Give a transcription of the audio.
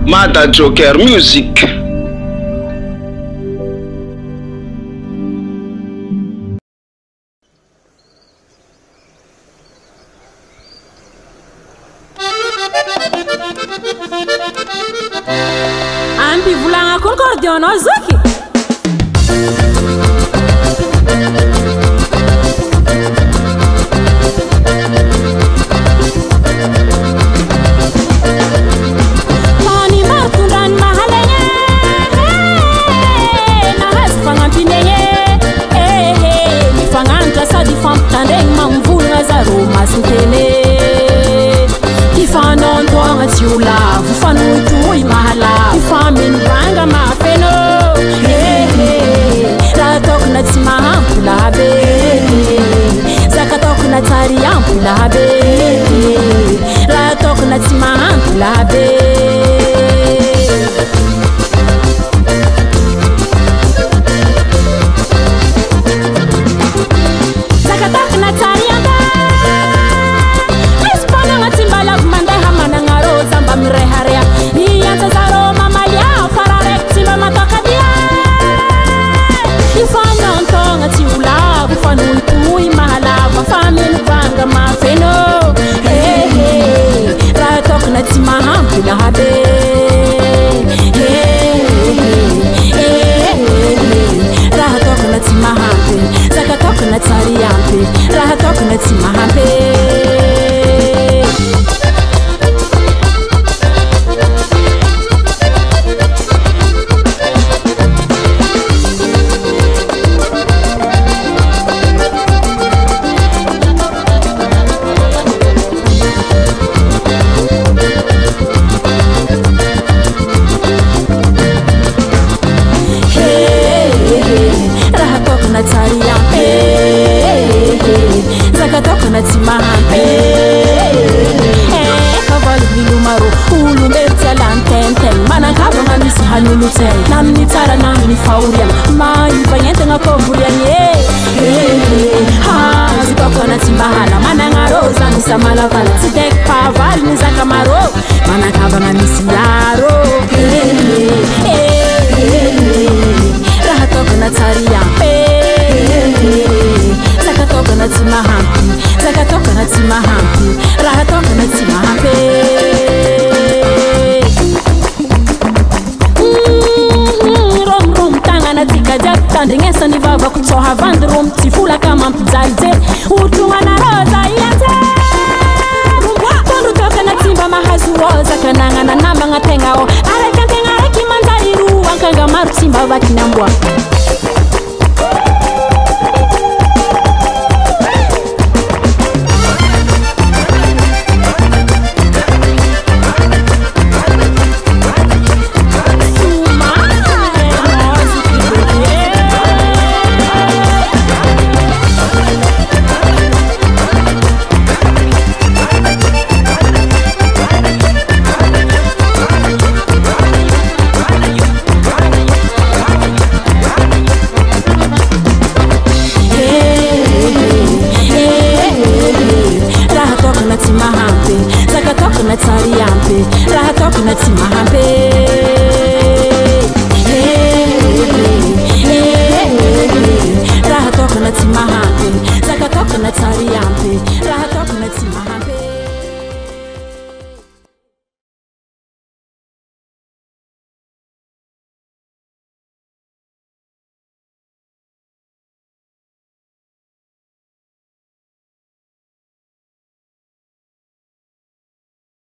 Mada Joker Music. Ambi vulanga concordion ozuki. Mani martundan mahalenya. Na hasfanga pinenye. Mi fanganta sa di fam tandeng mamvulanga zaro masintele. Kifanon toanga tiula, fufanu tui mahala, kufamin banga mafeno. Ratok na tsimaha pulabe, zakatok na tariam pulabe, ratok na tsimaha pulabe. Zakatok na tariam da. Mreharea nianza zaro mamalia fararek tima matakadia ifanya ntonga tiula kufanu kui mahala mafamin banga mafeno ratok na tima hampula habe ratok na tima hampe zakatok na tari hampe ratok na tima hampe. Namni tara namni fauria mai banyente ngakoburianye ha zitoko na timbala mana ngaroza nisamala vala sitek paval nizaka maro mana kaba na misiaro rahatoko na taria zakatoko na timahampi zakatoko na timahampi rahatoko na timahampi. Ndingesa ni baba kutoha vandrum tifula kama mpizalite utunga na roza yate Kondu toka na timba mahazu roza kananga na namba ngatengao Areka tenga reki mandariru wankanga maru timba wakinambwa. Rahatoko na timahampe